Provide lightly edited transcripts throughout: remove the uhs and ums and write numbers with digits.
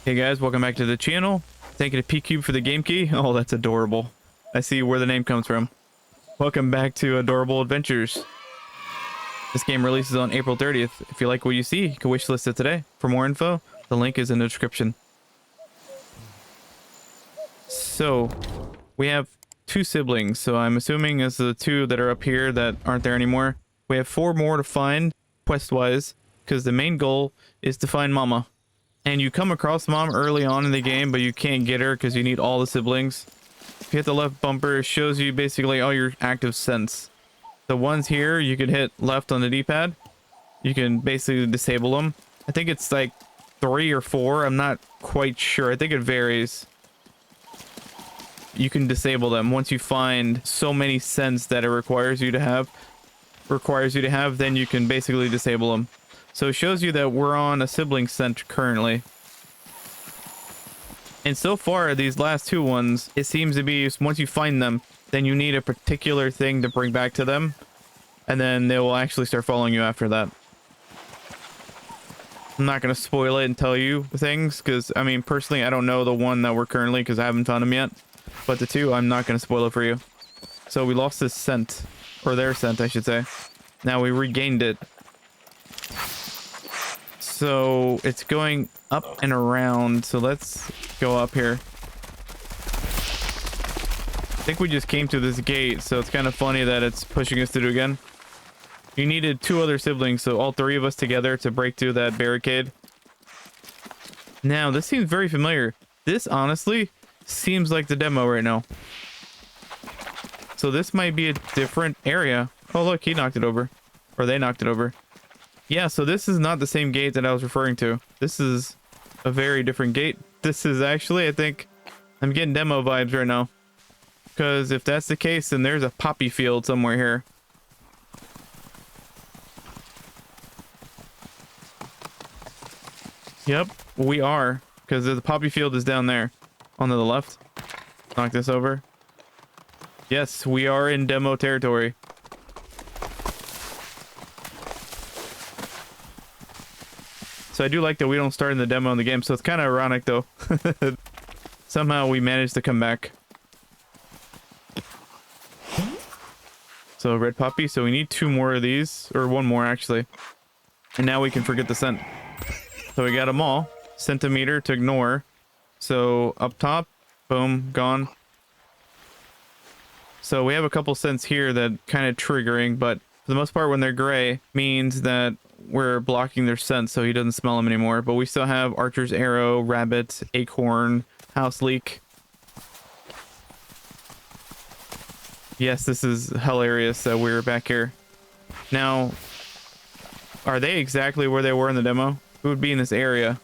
Hey guys, welcome back to the channel. Thank you to PQube for the game key. Oh, that's adorable. I see where the name comes from. Welcome back to Adorable Adventures. This game releases on April 30th. If you like what you see, you can wishlist it today. For more info, the link is in the description. So, we have two siblings, so I'm assuming it's the two that are up here that aren't there anymore. We have 4 more to find, quest-wise, because the main goal is to find Mama. And you come across Mom early on in the game, but you can't get her because you need all the siblings. If you hit the left bumper, it shows you basically all your active scents. The ones here, you can hit left on the D-pad. You can basically disable them. I think it's like 3 or 4. I'm not quite sure. I think it varies. You can disable them once you find so many scents that it requires you to have. Then you can basically disable them. So it shows you that we're on a sibling scent currently. And so far, these last 2 ones, it seems to be once you find them, then you need a particular thing to bring back to them. And then they will actually start following you after that. I'm not going to spoil it and tell you things because, I mean, personally, I don't know the one that we're currently because I haven't found them yet. But the 2, I'm not going to spoil it for you. So we lost this scent, or their scent, I should say. Now we regained it. So it's going up and around. So let's go up here. I think we just came to this gate, so it's kind of funny that it's pushing us to do again. You needed 2 other siblings, so all 3 of us together to break through that barricade. Now, this seems very familiar. This honestly seems like the demo right now. So this might be a different area. Oh, look, he knocked it over. Or they knocked it over. Yeah, so this is not the same gate that I was referring to. This is a very different gate. This is actually, I think, I'm getting demo vibes right now. Because if that's the case, then there's a poppy field somewhere here. Yep, we are. Because the poppy field is down there. On to the left. Knock this over. Yes, we are in demo territory. So I do like that we don't start in the demo in the game, so it's kind of ironic though. Somehow we managed to come back. So red poppy, so we need 2 more of these, or 1 more actually. And now we can forget the scent. So we got them all. Centimeter to ignore. So up top, boom, gone. So we have a couple scents here that kind of triggering, but for the most part when they're gray means that we're blocking their scent so he doesn't smell them anymore. But we still have Archer's Arrow, Rabbit, Acorn, House Leak. Yes, this is hilarious that we're back here. Now, are they exactly where they were in the demo? Who would be in this area?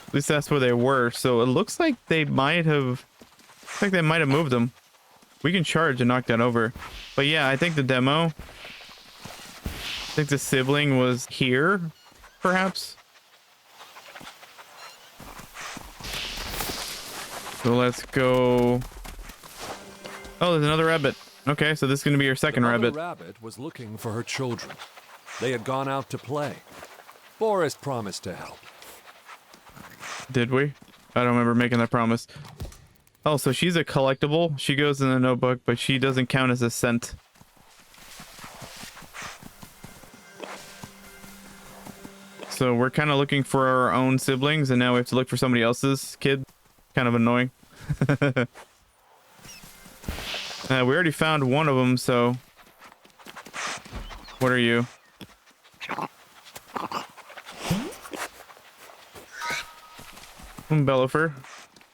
At least that's where they were. So it looks like they might have... they might have moved them. We can charge and knock that over. But yeah, I think the demo... I think the sibling was here, perhaps? So let's go... Oh, there's another rabbit. Okay, so this is going to be your second rabbit. The rabbit was looking for her children. They had gone out to play. Boris promised to help. Did we? I don't remember making that promise. Oh, so she's a collectible. She goes in the notebook, but she doesn't count as a scent. So we're kind of looking for our own siblings, and now we have to look for somebody else's kid. Kind of annoying. We already found one of them, so... What are you? Bellifer.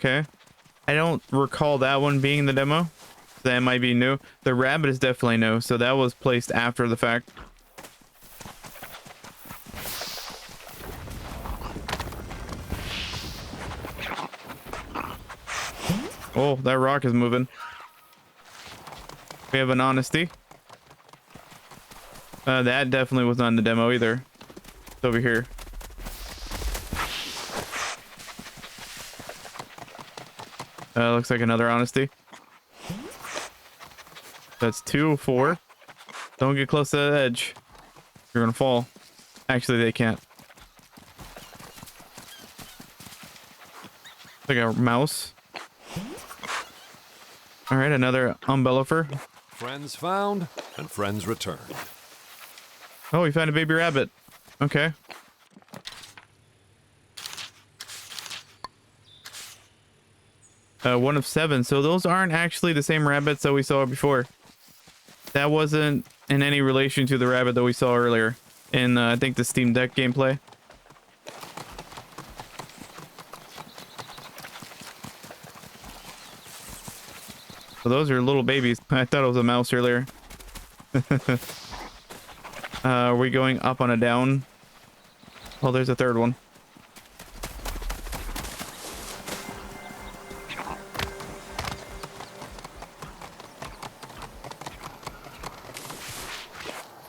Okay. I don't recall that one being in the demo. That might be new. The rabbit is definitely new, so that was placed after the fact. Oh, that rock is moving. We have an honesty. That definitely was not in the demo either. It's over here. Looks like another honesty. That's 2, 4. Don't get close to the edge. You're gonna fall. Actually, they can't. Like a mouse. All right, another umbellifer. Friends found and friends returned. Oh, we found a baby rabbit. Okay. One of 7. So those aren't actually the same rabbits that we saw before. That wasn't in any relation to the rabbit that we saw earlier in, I think, the Steam Deck gameplay. So those are little babies. I thought it was a mouse earlier. Are we going up on a down? Oh, there's a third one.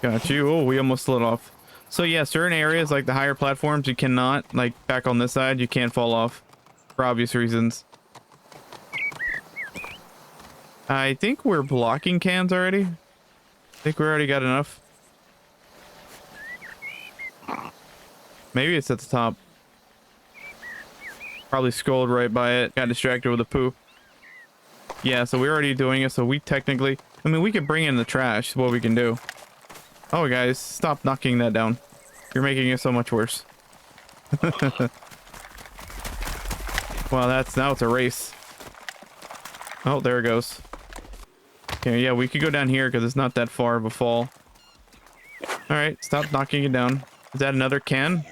Got you. Oh, we almost slid off. So yeah, certain areas like the higher platforms, you cannot, like back on this side, you can't fall off for obvious reasons. I think we're blocking cans already. I think we already got enough. Maybe it's at the top. Probably scrolled right by it. Got distracted with the poo. Yeah, so we're already doing it. So we technically, I mean, we could bring in the trash. Is what we can do. Oh, guys, stop knocking that down. You're making it so much worse. Well, now it's a race. Oh, there it goes. Okay, yeah, we could go down here because it's not that far of a fall. All right, stop knocking it down. Is that another can?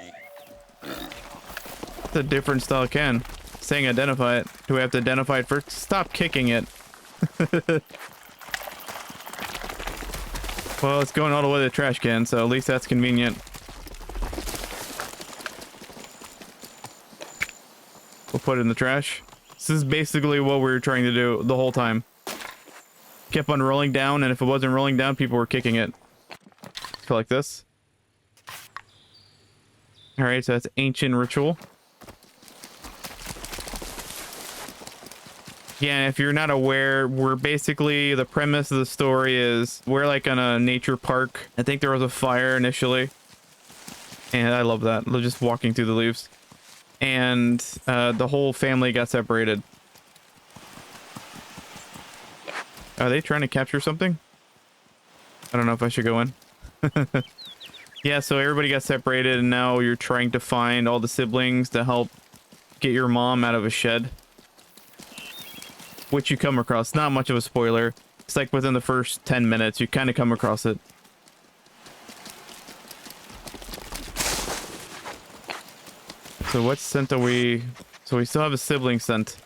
It's a different style can. It's saying identify it. Do we have to identify it first? Stop kicking it. Well, it's going all the way to the trash can, so at least that's convenient. We'll put it in the trash. This is basically what we were trying to do the whole time. Kept on rolling down, and if it wasn't rolling down, people were kicking it. So like this. All right, so that's ancient ritual. Yeah, if you're not aware, we're basically, the premise of the story is we're like on a nature park. I think there was a fire initially. And I love that. Just walking through the leaves. And the whole family got separated. Are they trying to capture something? I don't know if I should go in. Yeah, so everybody got separated and now you're trying to find all the siblings to help get your mom out of a shed. Which you come across. Not much of a spoiler. It's like within the first 10 minutes, you kind of come across it. So what scent are we... So we still have a sibling scent.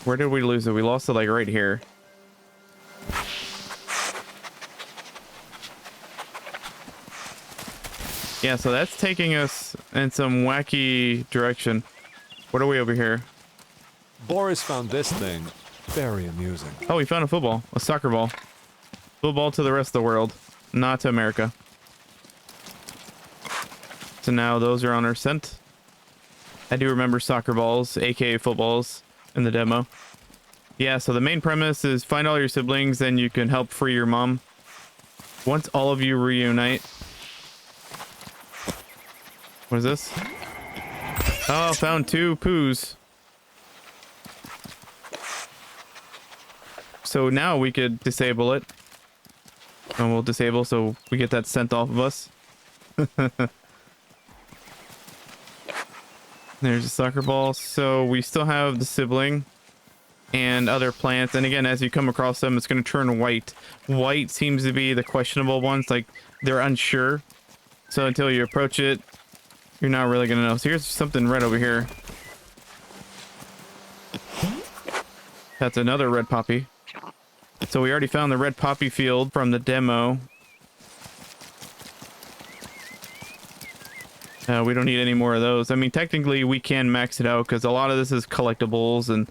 Where did we lose it? We lost it like right here. Yeah, so that's taking us in some wacky direction. What are we over here? Boris found this thing very amusing. Oh, we found a football. A soccer ball. Football to the rest of the world. Not to America. So now those are on our scent. I do remember soccer balls, aka footballs, in the demo. Yeah, so the main premise is find all your siblings, then you can help free your mom. Once all of you reunite... What is this? Oh, found 2 poos. So now we could disable it. And we'll disable so we get that scent off of us. There's a soccer ball. So we still have the sibling and other plants. And again, as you come across them, it's going to turn white. White seems to be the questionable ones. Like, they're unsure. So until you approach it, you're not really going to know. So here's something red over here. That's another red poppy. So we already found the red poppy field from the demo. We don't need any more of those. I mean, technically we can max it out because a lot of this is collectibles and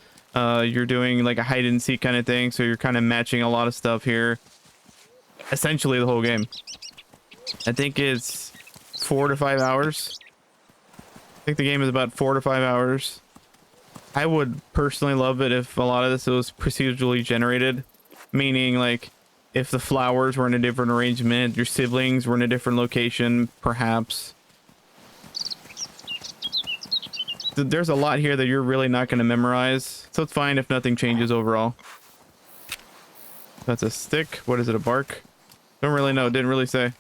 you're doing like a hide and seek kind of thing. So you're kind of matching a lot of stuff here. Essentially the whole game. I think it's 4 to 5 hours. I think the game is about 4 to 5 hours. I would personally love it if a lot of this was procedurally generated, meaning like if the flowers were in a different arrangement, your siblings were in a different location, perhaps. There's a lot here that you're really not going to memorize, so it's fine if nothing changes overall. That's a stick. What is it, a bark? Don't really know. Didn't really say.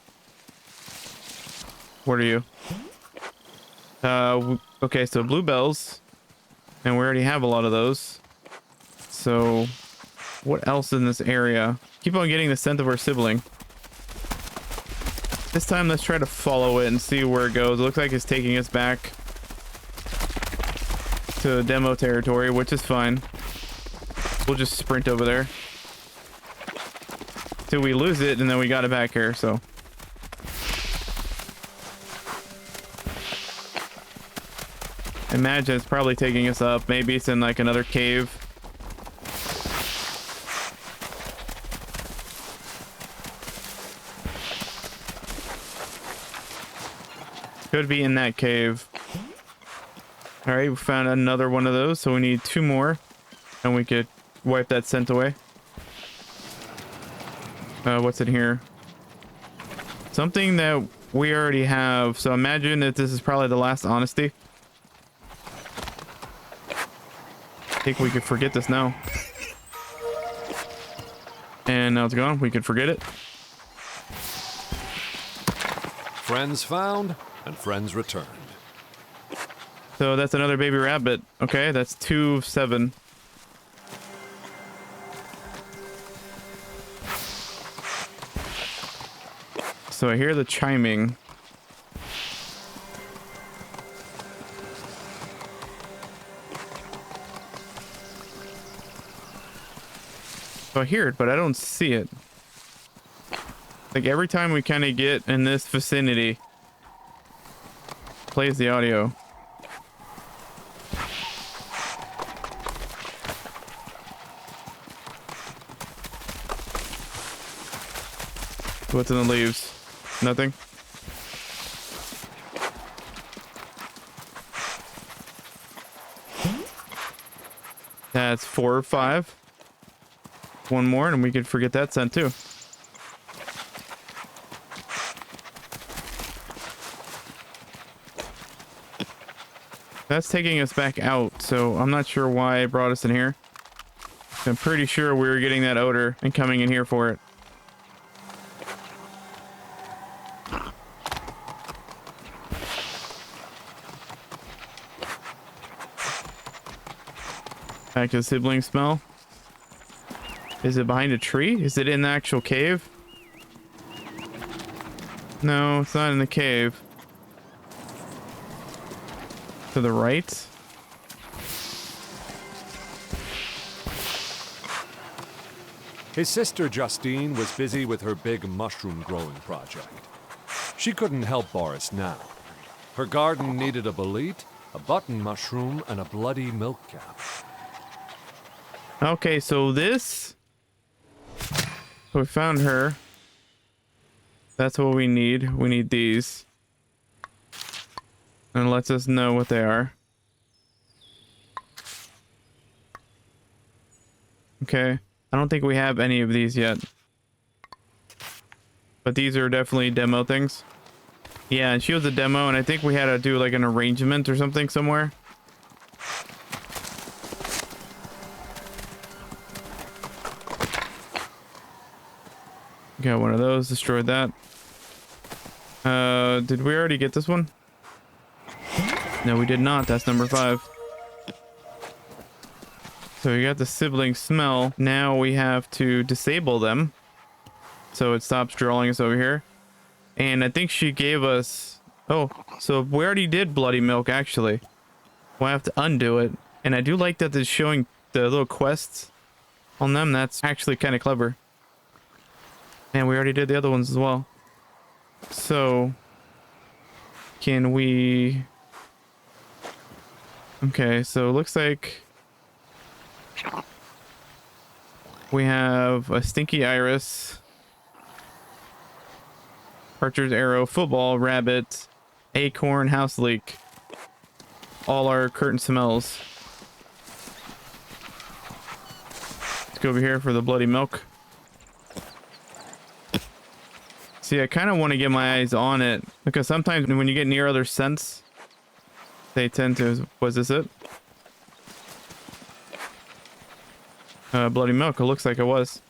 What are you? Okay, so bluebells. And we already have a lot of those. So what else in this area? Keep on getting the scent of our sibling. This time let's try to follow it and see where it goes. It looks like it's taking us back to demo territory, which is fine. We'll just sprint over there till we lose it, and then we got it back here. So imagine it's probably taking us up. Maybe it's in like another cave. Could be in that cave. All right, we found another one of those, so we need 2 more, and we could wipe that scent away. What's in here? Something that we already have. So imagine that this is probably the last honesty. I think we could forget this now. And now it's gone. We could forget it. Friends found and friends returned. So that's another baby rabbit. Okay, that's 2 of 7. So I hear the chiming. So I hear it, but I don't see it. Like every time we kind of get in this vicinity, plays the audio. What's in the leaves? Nothing. That's 4 or 5. 1 more and we could forget that scent too. That's taking us back out, so I'm not sure why it brought us in here. I'm pretty sure we were getting that odor and coming in here for it. Back to the sibling smell. Is it behind a tree? Is it in the actual cave? No, it's not in the cave. To the right. His sister Justine was busy with her big mushroom growing project. She couldn't help Boris now. Her garden needed a bolete, a button mushroom, and a bloody milk cap. Okay, so this... We found her. That's what we need. We need these. And it lets us know what they are. Okay. I don't think we have any of these yet. But these are definitely demo things. Yeah, and she was a demo, and I think we had to do like an arrangement or something somewhere. Got one of those, destroyed that. Did we already get this one? No, we did not. That's number 5. So we got the sibling smell. Now we have to disable them, so it stops drawing us over here. And I think she gave us... Oh, so we already did bloody milk, actually. We'll have to undo it. And I do like that it's showing the little quests on them. That's actually kind of clever. And we already did the other ones as well. So, can we... Okay, so it looks like we have a stinky iris, Archer's arrow, football, rabbit, acorn, house leek. All our curtain smells. go over here for the bloody milk. See, I kind of want to get my eyes on it because sometimes when you get near other scents, they tend to... Was this it? Bloody milk. It looks like it was.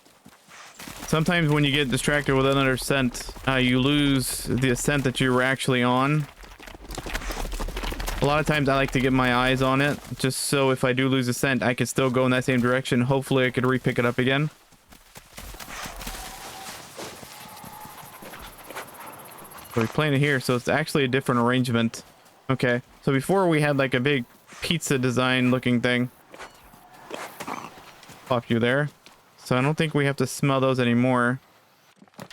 Sometimes when you get distracted with another scent, you lose the scent that you were actually on. A lot of times I like to get my eyes on it, just so if I do lose a scent, I can still go in that same direction. Hopefully I could re-pick it up again. So we plant it here, so it's actually a different arrangement. Okay, so before we had like a big pizza design looking thing. Pop you there. So I don't think we have to smell those anymore.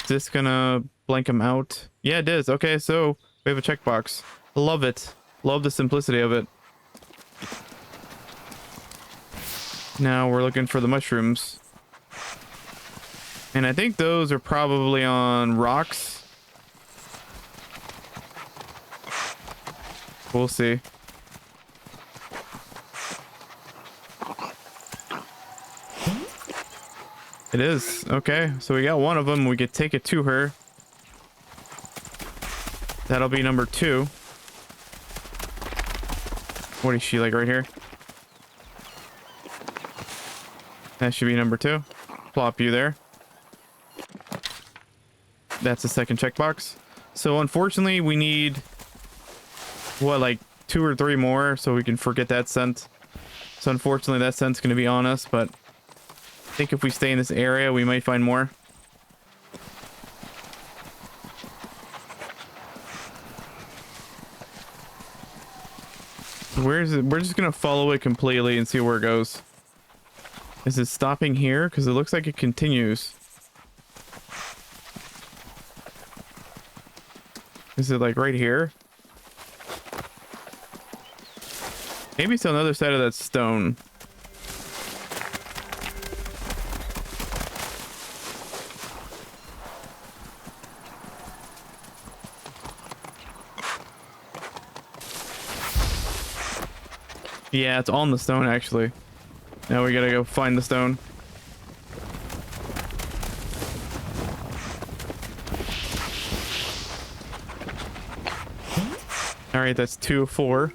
Is this gonna blank them out? Yeah, it is. Okay, so we have a checkbox. Love it. Love the simplicity of it. Now we're looking for the mushrooms. And I think those are probably on rocks. We'll see. It is. Okay, so we got one of them. We could take it to her. That'll be number 2. What is she, like right here? That should be number 2. Plop you there. That's the second checkbox. So unfortunately we need, what, like 2 or 3 more so we can forget that scent. So unfortunately that scent's going to be on us, but I think if we stay in this area, we might find more. Where is it? We're just gonna follow it completely and see where it goes. Is it stopping here? Because it looks like it continues. Is it like right here? Maybe it's on the other side of that stone. Yeah, it's on the stone, actually. Now we gotta go find the stone. Alright, that's 2 of 4.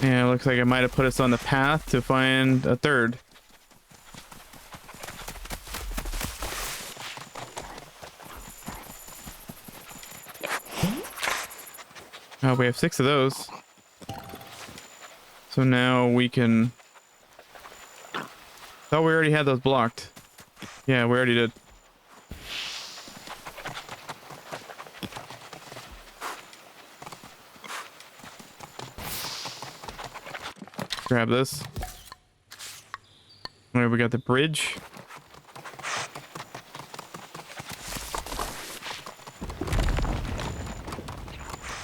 Yeah, it looks like it might have put us on the path to find a third. Oh, we have 6 of those. So now we can... Thought we already had those blocked. Yeah, we already did. Grab this. Alright, we got the bridge.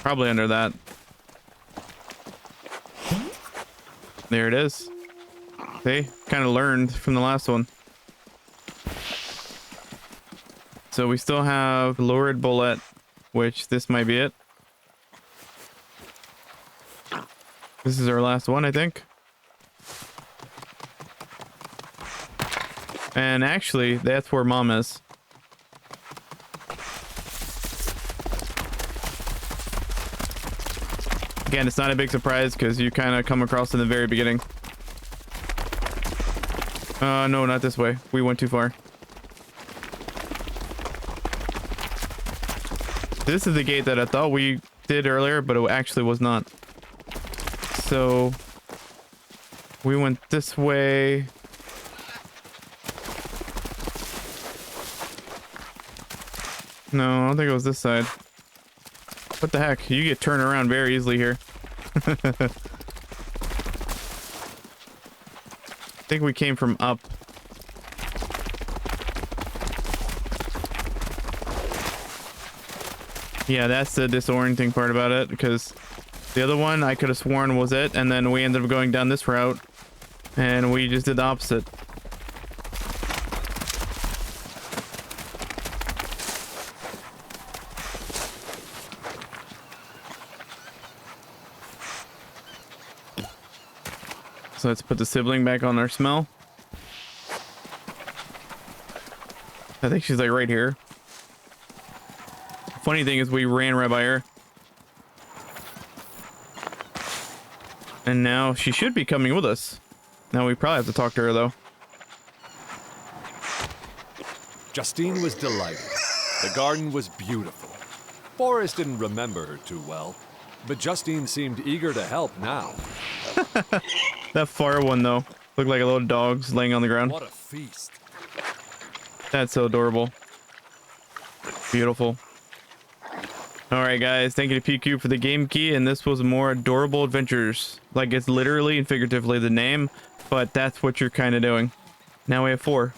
Probably under that. There it is. See? Kind of learned from the last one. So we still have lurid bullet, which this might be it. This is our last one, I think. And actually, that's where Mom is. Again, it's not a big surprise because you kind of come across in the very beginning. No, not this way. We went too far. This is the gate that I thought we did earlier, but it actually was not. So we went this way. No, I don't think it was this side. What the heck? You get turned around very easily here. I think we came from up. Yeah, that's the disorienting part about it, because the other one I could have sworn was it, and then we ended up going down this route, and we just did the opposite. So let's put the sibling back on our smell. I think she's like right here. Funny thing is we ran right by her. And now she should be coming with us. Now we probably have to talk to her though. Justine was delighted. The garden was beautiful. Boris didn't remember her too well, but Justine seemed eager to help now. That far one though looked like a little dog's laying on the ground. What a feast. That's so adorable. Beautiful. Alright guys, thank you to PQube for the game key, and this was more adorable adventures. Like, it's literally and figuratively the name, but that's what you're kind of doing. Now we have 4.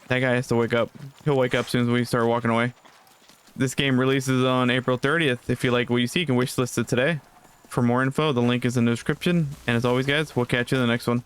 That guy has to wake up. He'll wake up as soon as we start walking away. This game releases on April 30th. If you like what you see, you can wishlist it today. For more info, the link is in the description. And as always guys, we'll catch you in the next one.